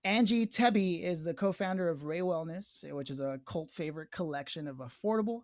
Angie Tebbe is the co-founder of Rae Wellness, which is a cult favorite collection of affordable,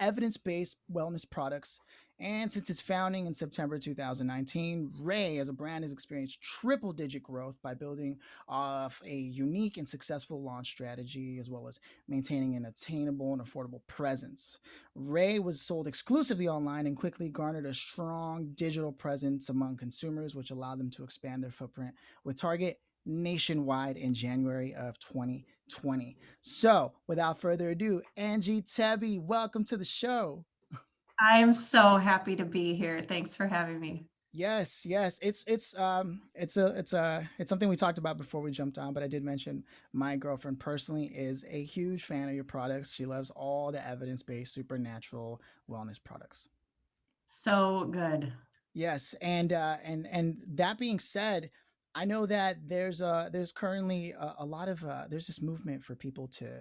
evidence-based wellness products. And since its founding in September 2019, Rae as a brand has experienced triple-digit growth by building off a unique and successful launch strategy, as well as maintaining an attainable and affordable presence. Rae was sold exclusively online and quickly garnered a strong digital presence among consumers, which allowed them to expand their footprint with Target nationwide in January of 2020. So, without further ado, Angie Tebbe, welcome to the show. I'm so happy to be here. Thanks for having me. Yes, it's something we talked about before we jumped on, but I did mention my girlfriend personally is a huge fan of your products. She loves all the evidence-based supernatural wellness products. So good. Yes, and that being said, I know that there's currently a lot of there's this movement for people to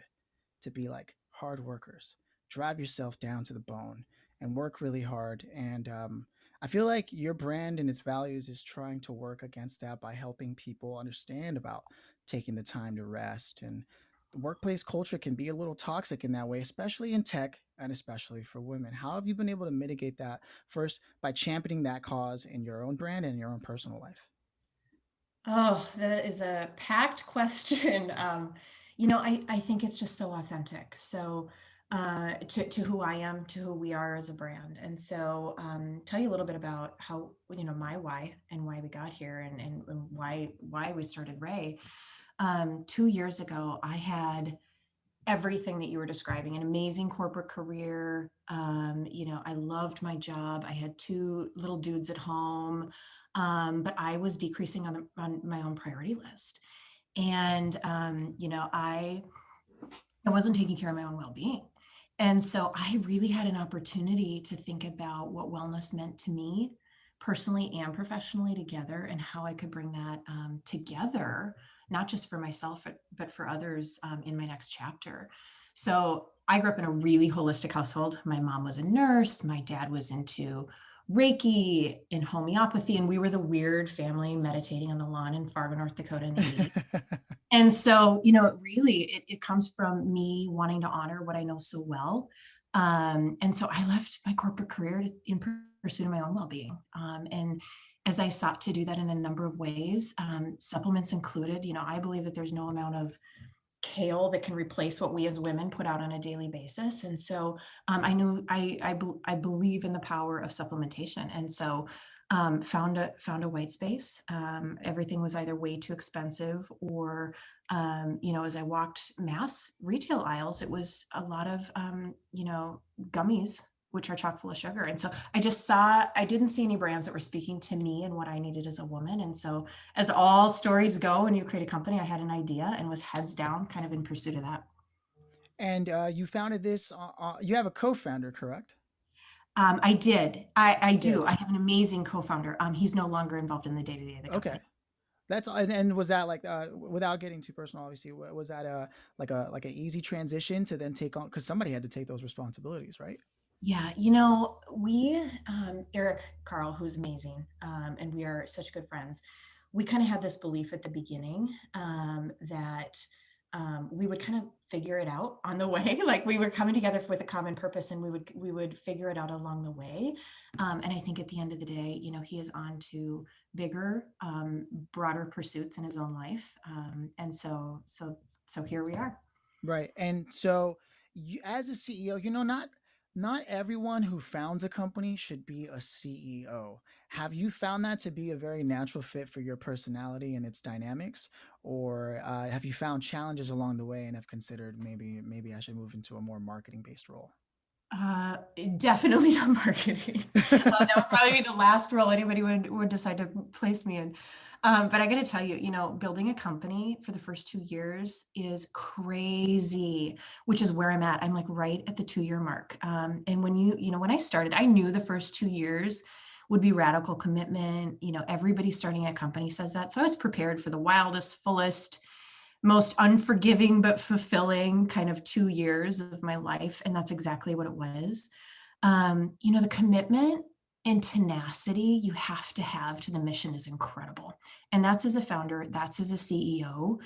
be like hard workers, drive yourself down to the bone, and work really hard. And I feel like your brand and its values is trying to work against that by helping people understand about taking the time to rest. And the workplace culture can be a little toxic in that way, especially in tech and especially for women. How have you been able to mitigate that first by championing that cause in your own brand and your own personal life? Oh, that is a packed question. I think it's just so authentic. So, to who I am, to who we are as a brand. And so, tell you a little bit about how, my why and why we got here and why we started Ray. 2 years ago, I had everything that you were describing, an amazing corporate career. I loved my job. I had two little dudes at home, but I was decreasing on my own priority list. And, I wasn't taking care of my own well-being. And so I really had an opportunity to think about what wellness meant to me personally and professionally together, and how I could bring that together, not just for myself, but for others in my next chapter. So I grew up in a really holistic household. My mom was a nurse. My dad was into Reiki and homeopathy. And we were the weird family meditating on the lawn in Fargo, North Dakota in the 80s. And so, it comes from me wanting to honor what I know so well. And so I left my corporate career in pursuit of my own well-being. And as I sought to do that in a number of ways, supplements included. I believe that there's no amount of kale that can replace what we as women put out on a daily basis. And so I knew I believe in the power of supplementation. And so found a white space. Everything was either way too expensive, or as I walked mass retail aisles, it was a lot of gummies, which are chock full of sugar. And so I didn't see any brands that were speaking to me and what I needed as a woman. And so, as all stories go, when you create a company, I had an idea and was heads down kind of in pursuit of that. And you founded this. You have a co-founder, correct? I did. I You do. did. I have an amazing co-founder. He's no longer involved in the day-to-day of the Okay. company. That's and was that like without getting too personal, obviously, was that a like a easy transition to then take on because somebody had to take those responsibilities, right? Yeah, we, Eric Carl, who's amazing, and we are such good friends. We kind of had this belief at the beginning that we would kind of figure it out on the way. Like, we were coming together with a common purpose, and we would figure it out along the way. And I think at the end of the day, he is on to bigger, broader pursuits in his own life. And so here we are. Right. And so you, as a CEO, not everyone who founds a company should be a CEO. Have you found that to be a very natural fit for your personality and its dynamics, or have you found challenges along the way and have considered maybe I should move into a more marketing based role? Uh, Definitely not marketing. That would probably be the last role anybody would decide to place me in. But I got to tell you, building a company for the first 2 years is crazy, which is where I'm at. I'm like right at the 2 year mark. And when I started, I knew the first 2 years would be radical commitment. Everybody starting a company says that. So I was prepared for the wildest, fullest, most unforgiving but fulfilling kind of 2 years of my life. And that's exactly what it was. The commitment and tenacity you have to have to the mission is incredible. And that's as a founder, that's as a CEO.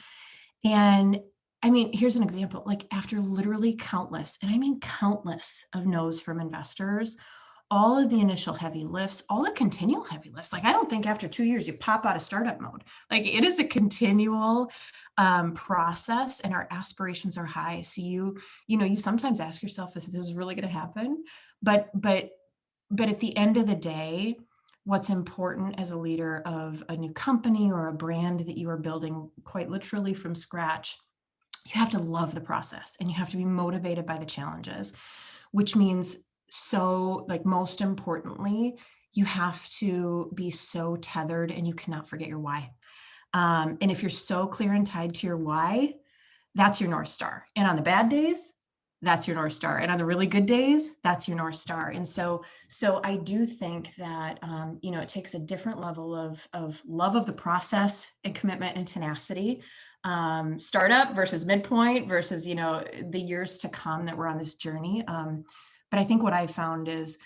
And I mean, here's an example, like after literally countless, and I mean countless of no's from investors, all of the initial heavy lifts, all the continual heavy lifts. Like, I don't think after 2 years you pop out of startup mode. Like, it is a continual process, and our aspirations are high. So you sometimes ask yourself, "Is this really going to happen?" But but but at the end of the day, what's important as a leader of a new company or a brand that you are building quite literally from scratch, you have to love the process and you have to be motivated by the challenges, which means, so like, most importantly, you have to be so tethered and you cannot forget your why. And if you're so clear and tied to your why, that's your North Star. And on the bad days, that's your North Star. And on the really good days, that's your North Star. And so I do think that, it takes a different level of love of the process and commitment and tenacity, startup versus midpoint versus, the years to come that we're on this journey. But I think what I found is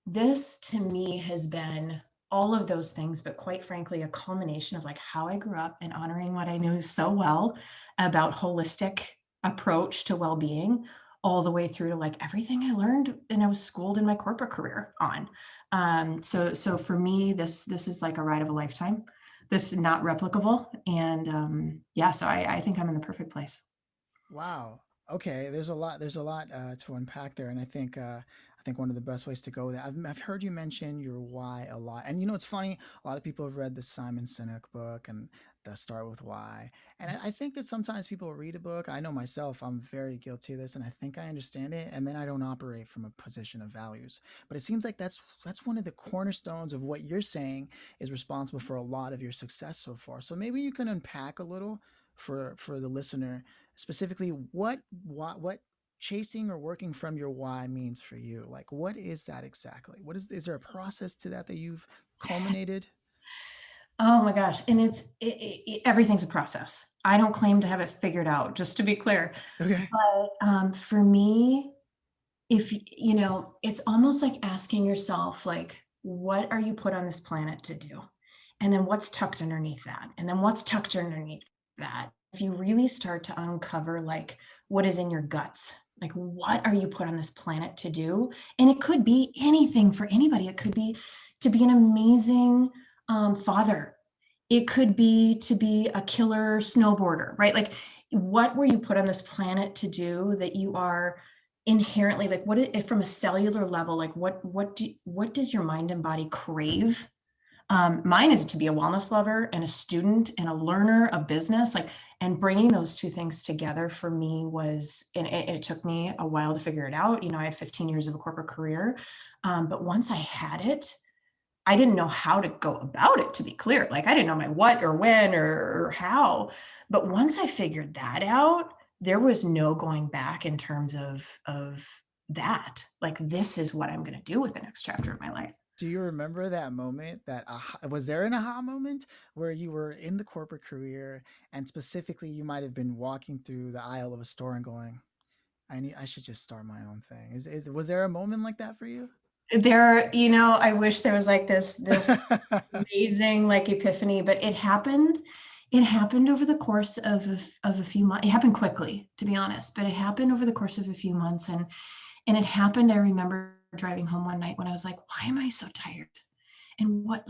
this to me has been all of those things, but quite frankly, a culmination of like how I grew up and honoring what I knew so well about holistic approach to well-being, all the way through to like everything I learned and I was schooled in my corporate career on. So for me, this is like a ride of a lifetime. This is not replicable. And yeah, so I think I'm in the perfect place. Wow. Okay, there's a lot to unpack there, and I think one of the best ways to go with that. I've heard you mention your why a lot, and it's funny. A lot of people have read the Simon Sinek book and the Start with Why, and I think that sometimes people read a book. I know myself, I'm very guilty of this, and I think I understand it, and then I don't operate from a position of values. But it seems like that's one of the cornerstones of what you're saying is responsible for a lot of your success so far. So maybe you can unpack a little for the listener specifically what chasing or working from your why means for you. Like, what is that exactly? Is there a process to that you've culminated? Oh my gosh. And everything's a process. I don't claim to have it figured out, just to be clear. Okay. But for me, if it's almost like asking yourself, like, what are you put on this planet to do? And then what's tucked underneath that? And then what's tucked underneath that? If you really start to uncover like what is in your guts, like what are you put on this planet to do? And it could be anything for anybody. It could be to be an amazing father. It could be to be a killer snowboarder, right? Like, what were you put on this planet to do that you are inherently, like, if from a cellular level, like what does your mind and body crave? Mine is to be a wellness lover and a student and a learner of business, like, and bringing those two things together for me was, and it took me a while to figure it out. I had 15 years of a corporate career. But once I had it, I didn't know how to go about it, to be clear. Like, I didn't know my what or when or how. But once I figured that out, there was no going back in terms of that. Like, this is what I'm going to do with the next chapter of my life. Do you remember that moment? Was there an aha moment where you were in the corporate career, and specifically you might have been walking through the aisle of a store and going, I should just start my own thing. Is Was there a moment like that for you? I wish there was like this amazing like epiphany, but it happened. It happened over the course of a few months. It happened quickly, to be honest, but it happened over the course of a few months. And it happened, I remember driving home one night when I was like, why am I so tired? And what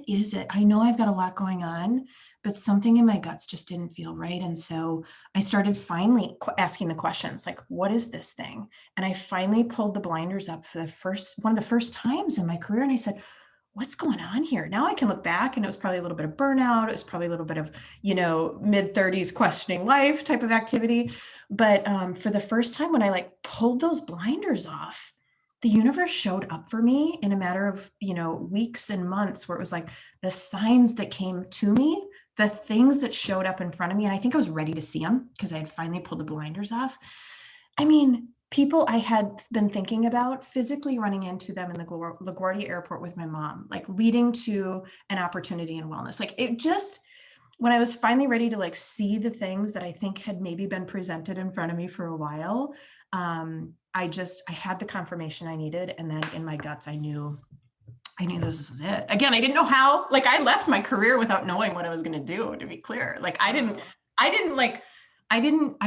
is it? I know I've got a lot going on, but something in my guts just didn't feel right. And so I started finally asking the questions, like, what is this thing? And I finally pulled the blinders up for one of the first times in my career. And I said, what's going on here? Now I can look back, and it was probably a little bit of burnout. It was probably a little bit of, mid 30s questioning life type of activity. But for the first time, when I like pulled those blinders off, the universe showed up for me in a matter of, weeks and months, where it was like the signs that came to me, the things that showed up in front of me. And I think I was ready to see them because I had finally pulled the blinders off. I mean, people I had been thinking about, physically running into them in the LaGuardia airport with my mom, like leading to an opportunity in wellness. Like, it just, when I was finally ready to like see the things that I think had maybe been presented in front of me for a while, I had the confirmation I needed. And then in my guts, I knew this was it. Again, I didn't know how. Like, I left my career without knowing what I was going to do, to be clear. Like, Wow. I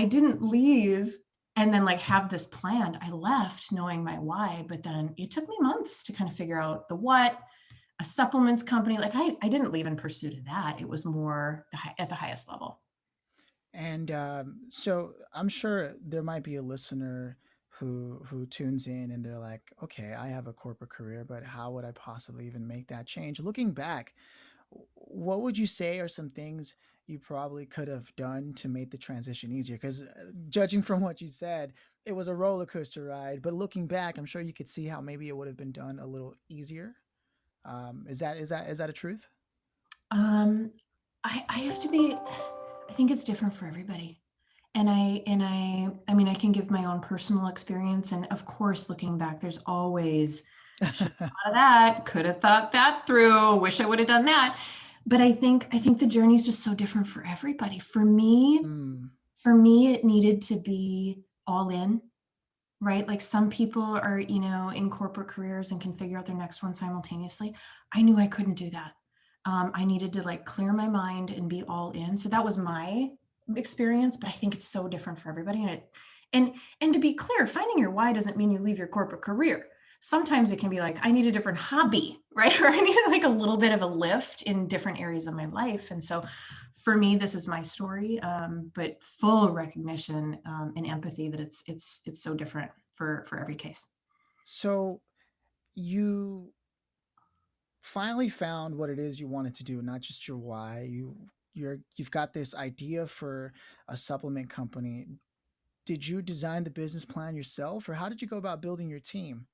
didn't leave and then like have this planned. I left knowing my why, but then it took me months to kind of figure out the what. A supplements company, like I didn't leave in pursuit of that. It was more at the highest level. And so I'm sure there might be a listener who tunes in and they're like, okay, I have a corporate career, but how would I possibly even make that change? Looking back, what would you say are some things you probably could have done to make the transition easier? Because judging from what you said, it was a roller coaster ride. But looking back, I'm sure you could see how maybe it would have been done a little easier. Is that a truth? Um, I have to be, I think it's different for everybody. I mean, I can give my own personal experience. And of course, looking back, there's always, should have thought of that, could have thought that through, wish I would have done that. But I think the journey is just so different for everybody. Hmm. For me, it needed to be all in, right? Like some people are, in corporate careers and can figure out their next one simultaneously. I knew I couldn't do that. I needed to like clear my mind and be all in. So that was my experience, but I think it's so different for everybody. And to be clear, finding your why doesn't mean you leave your corporate career. Sometimes it can be like, I need a different hobby, right? Or I need like a little bit of a lift in different areas of my life. And so for me, this is my story, but full recognition and empathy that it's so different for every case. So you finally found what it is you wanted to do, not just your why. You've got this idea for a supplement company. Did you design the business plan yourself, or how did you go about building your team?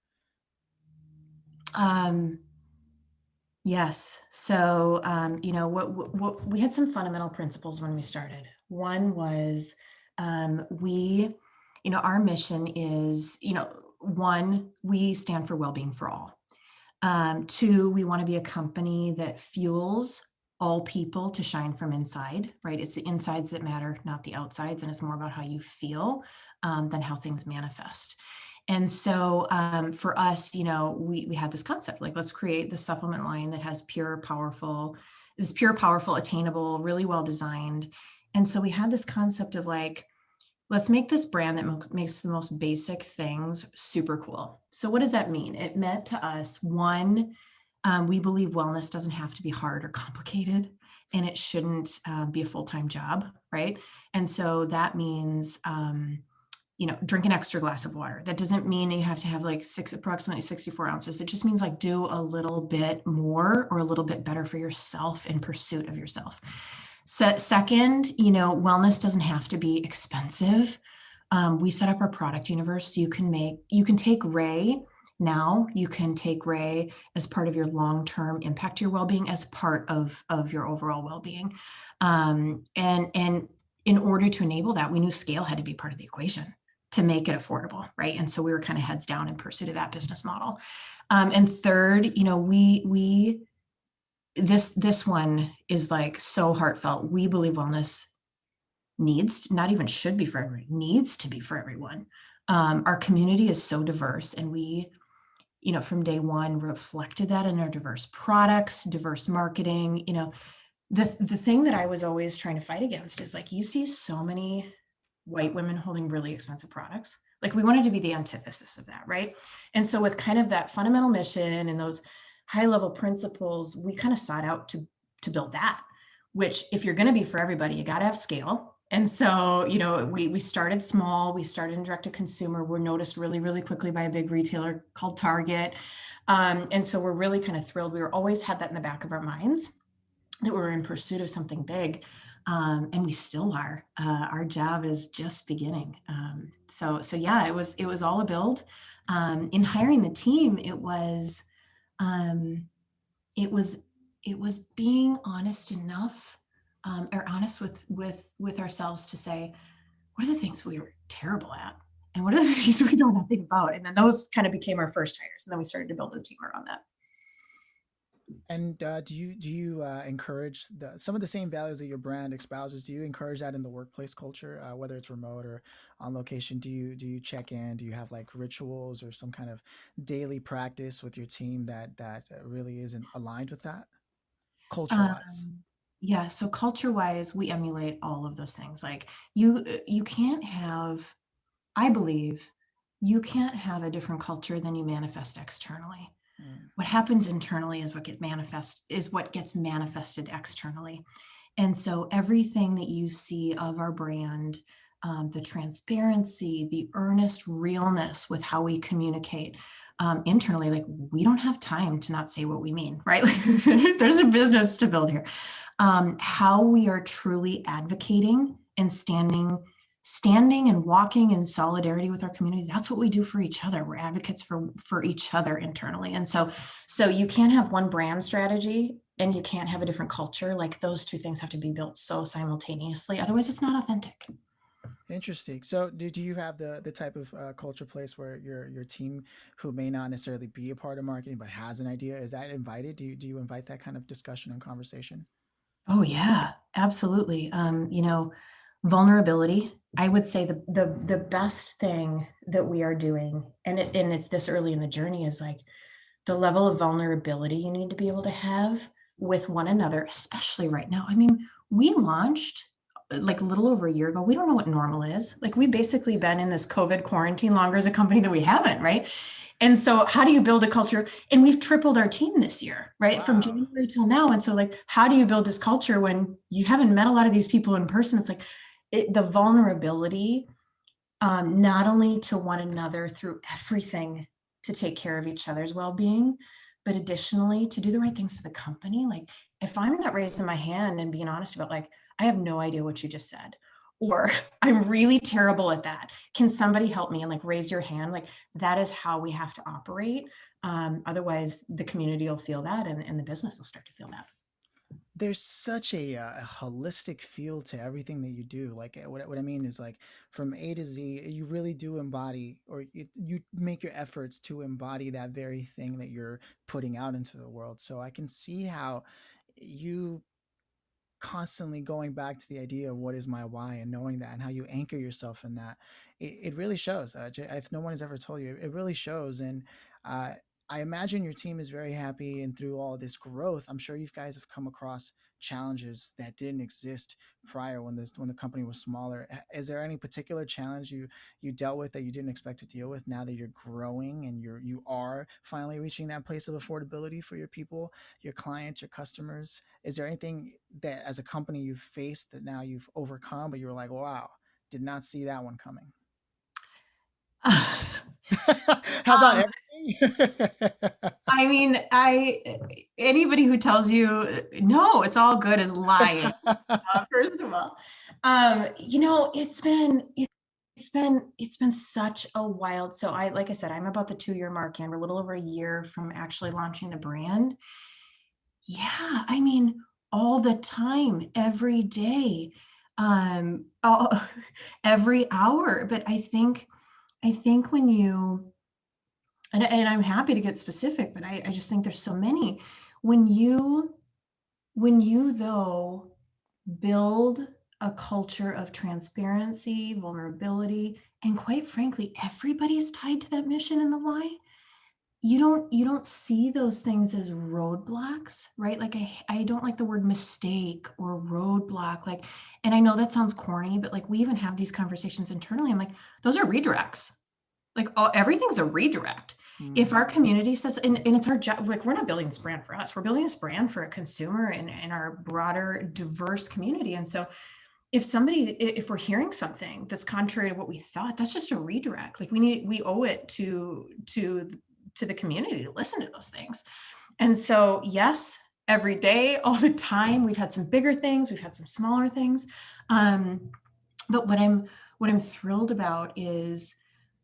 Um, yes. So, what we had some fundamental principles when we started. One was we, our mission is, one, we stand for well-being for all. Two, we want to be a company that fuels all people to shine from inside, right? It's the insides that matter, not the outsides. And it's more about how you feel than how things manifest. And so for us, we had this concept like, let's create the supplement line that has pure, powerful, attainable, really well designed. And so we had this concept of like, let's make this brand that makes the most basic things super cool. So what does that mean? It meant to us, one, we believe wellness doesn't have to be hard or complicated, and it shouldn't be a full-time job, right? And so that means, drink an extra glass of water. That doesn't mean you have to have like approximately 64 ounces. It just means like do a little bit more or a little bit better for yourself in pursuit of yourself. So second, wellness doesn't have to be expensive. We set up our product universe so you can take Rae now, you can take Rae as part of your long-term impact to your well-being as part of your overall well-being. And in order to enable that, we knew scale had to be part of the equation to make it affordable, right? And so we were kind of heads down in pursuit of that business model. And third, this one is like so heartfelt. We believe wellness not even should be for everyone, needs to be for everyone. Our community is so diverse, and we, from day one reflected that in our diverse products, diverse marketing. The thing that I was always trying to fight against is like, you see so many white women holding really expensive products. Like, we wanted to be the antithesis of that, right? And so with kind of that fundamental mission and those high level principles, we kind of sought out to build that, which if you're going to be for everybody, you got to have scale. And so, we started small, we started in direct to consumer. We're noticed really, really quickly by a big retailer called Target. And so we're really kind of thrilled. We were always had that in the back of our minds that we're in pursuit of something big. And we still are. Our job is just beginning. So yeah, it was all a build. In hiring the team, um, it was it was being honest enough, or honest with ourselves to say, what are the things we were terrible at, and what are the things we know nothing about. And then those kind of became our first hires, and then we started to build a team around that. And do you encourage some of the same values that your brand espouses? Do you encourage that in the workplace culture, whether it's remote or on location? Do you check in? Do you have like rituals or some kind of daily practice with your team that really isn't aligned with that culture wise? Um, yeah, so culture-wise, we emulate all of those things. Like you can't have, I believe, you can't have a different culture than you manifest externally. Mm. What happens internally is what gets manifested externally. And so everything that you see of our brand, the transparency, the earnest realness with how we communicate internally, like we don't have time to not say what we mean, right? Like there's a business to build here. How we are truly advocating and standing and walking in solidarity with our community, that's what we do for each other. We're advocates for each other internally. And so you can't have one brand strategy and you can't have a different culture. Like those two things have to be built so simultaneously, otherwise it's not authentic. Interesting. So, do you have the type of culture place where your team, who may not necessarily be a part of marketing but has an idea, is that invited? Do you invite that kind of discussion and conversation? Oh yeah, absolutely. Vulnerability. I would say the best thing that we are doing, and it's this early in the journey, is like the level of vulnerability you need to be able to have with one another, especially right now. I mean, we launched like a little over a year ago. We don't know what normal is. Like we basically been in this COVID quarantine longer as a company than we haven't, right? And so how do you build a culture? And we've tripled our team this year, right? From Wow. January till now. And so like, how do you build this culture when you haven't met a lot of these people in person? It's like the vulnerability, not only to one another through everything to take care of each other's well-being, but additionally to do the right things for the company. Like if I'm not raising my hand and being honest about like, I have no idea what you just said, or I'm really terrible at that. Can somebody help me? And like raise your hand. Like that is how we have to operate. Otherwise the community will feel that and the business will start to feel that. There's such a holistic feel to everything that you do. Like what I mean is like from A to Z, you really do embody, or you make your efforts to embody that very thing that you're putting out into the world. So I can see how you constantly going back to the idea of what is my why and knowing that and how you anchor yourself in that. It really shows. If no one has ever told you, it really shows. And uh, I imagine your team is very happy. And through all this growth, I'm sure you guys have come across challenges that didn't exist prior when the company was smaller. Is there any particular challenge you dealt with that you didn't expect to deal with now that you're growing and you are finally reaching that place of affordability for your people, your clients, your customers? Is there anything that as a company you've faced that now you've overcome, but you were like, wow, did not see that one coming? How about um, everything? I mean, anybody who tells you no, it's all good is lying. First of all, it's been such a wild. So like I said, I'm about the 2 year mark, and we're a little over a year from actually launching the brand. Yeah, I mean, all the time, every day, all, every hour. But I think when you and I'm happy to get specific, but I just think there's so many. When you though build a culture of transparency, vulnerability, and quite frankly, everybody's tied to that mission and the why. You don't see those things as roadblocks, right? Like I don't like the word mistake or roadblock. Like, and I know that sounds corny, but like we even have these conversations internally. I'm like, those are redirects. Like everything's a redirect. If Mm. our community says, and it's our job, like we're not building this brand for us, we're building this brand for a consumer and our broader, diverse community. And so if we're hearing something that's contrary to what we thought, that's just a redirect. Like we owe it to the community to listen to those things. And so, yes, every day, all the time, we've had some bigger things, we've had some smaller things. But what I'm thrilled about is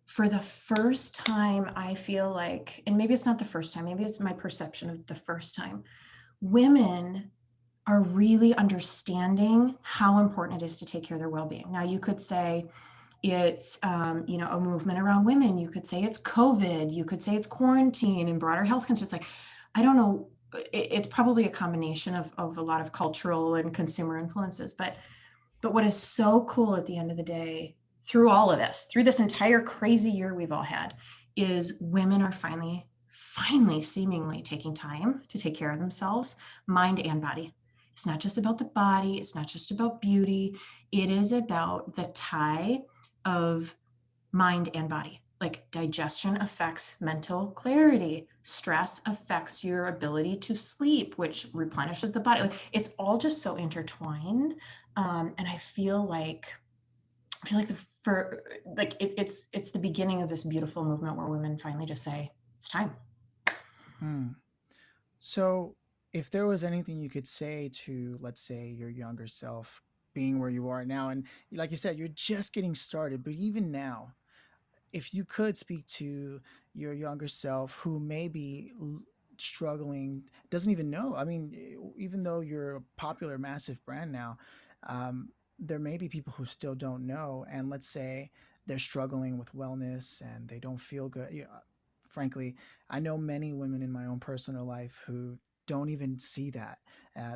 for the first time, I feel like, and maybe it's not the first time, maybe it's my perception of the first time, women are really understanding how important it is to take care of their well-being. Now, you could say it's a movement around women. You could say it's COVID. You could say it's quarantine and broader health concerns. Like, I don't know it's probably a combination of a lot of cultural and consumer influences, but what is so cool at the end of the day, through all of this, through this entire crazy year we've all had, is women are finally seemingly taking time to take care of themselves, mind and body. It's not just about the body, it's not just about beauty, it is about the tie of mind and body. Like digestion affects mental clarity, stress affects your ability to sleep, which replenishes the body. Like it's all just so intertwined. And I feel like it's the beginning of this beautiful movement where women finally just say it's time. Hmm. So, if there was anything you could say to, let's say, your younger self, being where you are now, and like you said, you're just getting started, but even now, if you could speak to your younger self who may be struggling, doesn't even know. I mean, even though you're a popular, massive brand now, there may be people who still don't know. And let's say they're struggling with wellness and they don't feel good. Frankly, I know many women in my own personal life who don't even see that.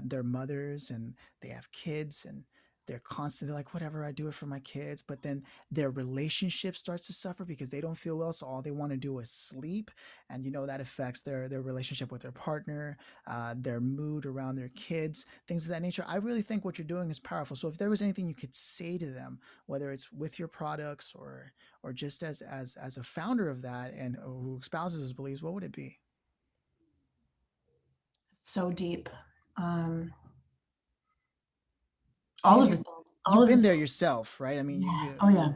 They're mothers and they have kids and they're constantly like, whatever, I do it for my kids. But then their relationship starts to suffer because they don't feel well. So all they want to do is sleep. And, that affects their relationship with their partner, their mood around their kids, things of that nature. I really think what you're doing is powerful. So if there was anything you could say to them, whether it's with your products or just as a founder of that and who espouses those beliefs, what would it be? So deep. Um, all Because of the you've things, all you've of the been there things. yourself, right? I mean, Yeah. Oh yeah.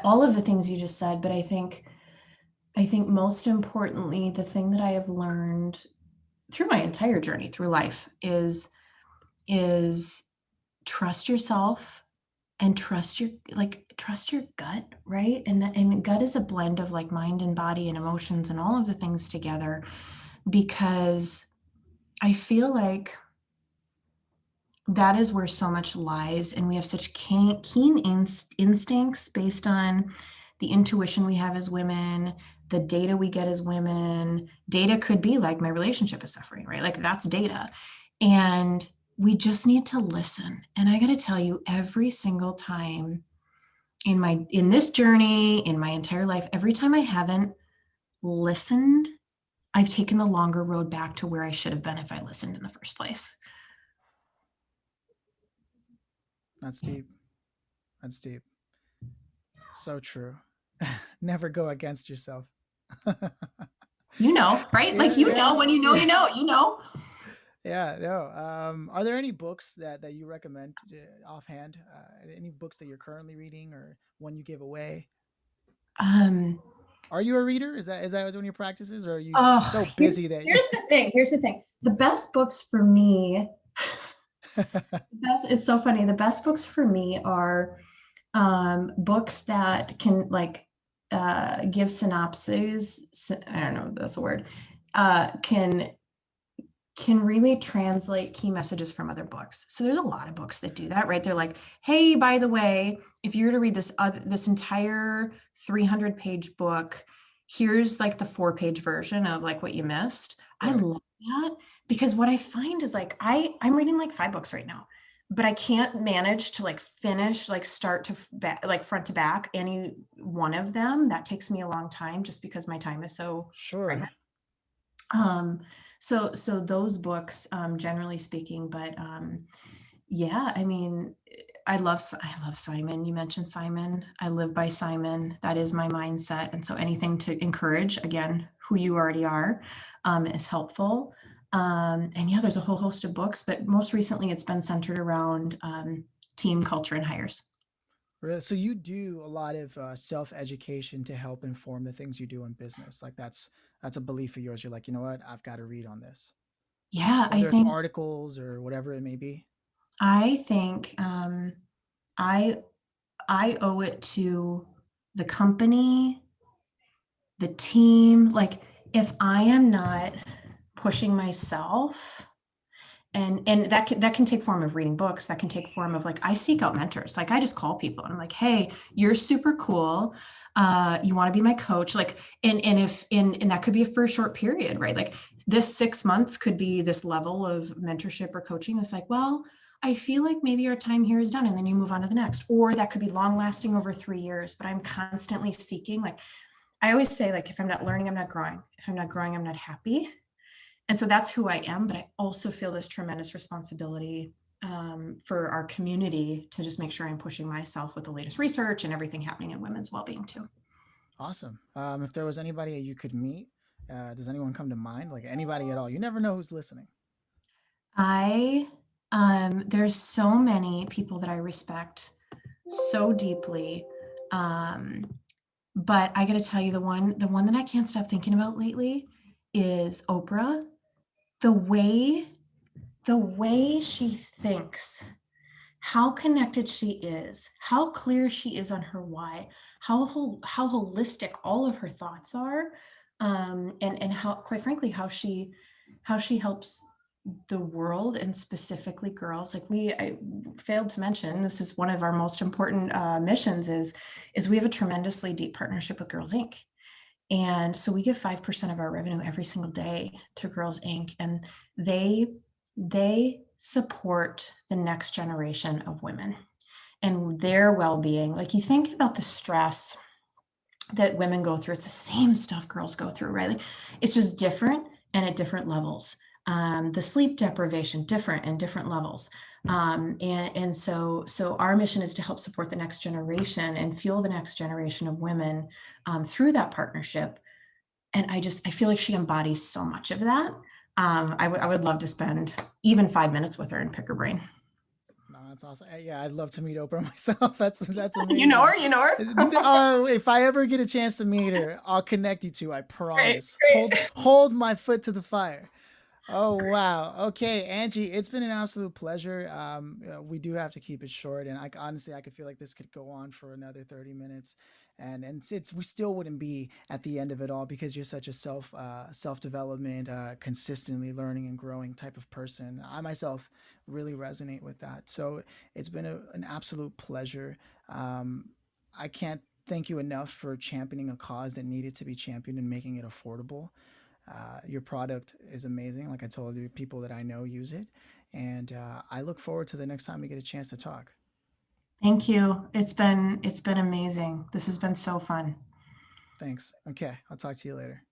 All of the things you just said, but I think most importantly, the thing that I have learned through my entire journey through life is trust yourself and trust your gut, right? And gut is a blend of like mind and body and emotions and all of the things together, because I feel like that is where so much lies, and we have such keen instincts based on the intuition we have as women, the data we get as women. Data could be like my relationship is suffering, right? Like that's data. And we just need to listen. And I got to tell you, every single time in this journey, in my entire life, every time I haven't listened, I've taken the longer road back to where I should have been if I listened in the first place. That's deep. That's deep. So true. Never go against yourself. You know, right? Like, Yeah, yeah, when you know, yeah. you know. Yeah, no. Are there any books that you recommend offhand? Any books that you're currently reading or one you give away? Um, Are you a reader? Is that one of your practices, or are you oh, so busy that you? here's the thing. The best books for me, it's so funny. The best books for me are books that can like give synopses. I don't know if that's a word. Can really translate key messages from other books. So there's a lot of books that do that, right? They're like, "Hey, by the way, if you were to read this entire 300-page book, here's like the 4-page version of like what you missed." I Right. love that, because what I find is like I'm reading like 5 books right now, but I can't manage to like finish like start to back, like front to back any one of them. That takes me a long time just because my time is so Sure. fragmented. Um, so those books, generally speaking, but yeah, I mean, I love Simon. You mentioned Simon. I live by Simon. That is my mindset, and so anything to encourage again who you already are is helpful. And yeah, there's a whole host of books, but most recently it's been centered around team culture and hires. Really? So you do a lot of self education to help inform the things you do in business. Like that's a belief of yours. You're like, you know what? I've got to read on this, Yeah, whether it's articles or whatever it may be. I think I I owe it to the company, the team. Like, if I am not pushing myself And that can take form of reading books. That can take form of, like, I seek out mentors. Like, I just call people and I'm like, hey, you're super cool. You want to be my coach? Like, and if and that could be for a short period, right? Like, this 6 months could be this level of mentorship or coaching. It's like, well, I feel like maybe our time here is done, and then you move on to the next. Or that could be long lasting over 3 years, but I'm constantly seeking. Like, I always say, like, if I'm not learning, I'm not growing. If I'm not growing, I'm not happy. And so that's who I am. But I also feel this tremendous responsibility for our community to just make sure I'm pushing myself with the latest research and everything happening in women's well-being too. Awesome. If there was anybody you could meet, does anyone come to mind? Like anybody at all? You never know who's listening. I There's so many people that I respect so deeply. Um, but I got to tell you, the one that I can't stop thinking about lately is Oprah. The way the way she thinks, how connected she is, how clear she is on her why, how holistic all of her thoughts are, and how, quite frankly, how she helps the world, and specifically girls. Like, I failed to mention, this is one of our most important missions, is we have a tremendously deep partnership with Girls Inc. And so we give 5% of our revenue every single day to Girls Inc. And they support the next generation of women and their well-being. Like, you think about the stress that women go through, it's the same stuff girls go through, right? Like, it's just different and at different levels. The sleep deprivation, different and different levels. And so our mission is to help support the next generation and fuel the next generation of women through that partnership. And I feel like she embodies so much of that. I would love to spend even 5 minutes with her and pick her brain. No, that's awesome. Yeah, I'd love to meet Oprah myself. That's You know amazing. her, you know her. If I ever get a chance to meet her, I'll connect you two. I Great, promise. Hold great. hold my foot to the fire. Oh wow. Okay, Angie, it's been an absolute pleasure. We do have to keep it short, and I honestly I could feel like this could go on for another 30 minutes, and it's we still wouldn't be at the end of it all because you're such a self development, consistently learning and growing type of person. I myself really resonate with that. So it's been an absolute pleasure. I can't thank you enough for championing a cause that needed to be championed and making it affordable. Your product is amazing. Like I told you, people that I know use it. And I look forward to the next time we get a chance to talk. Thank you. It's been amazing. This has been so fun. Thanks. Okay. I'll talk to you later.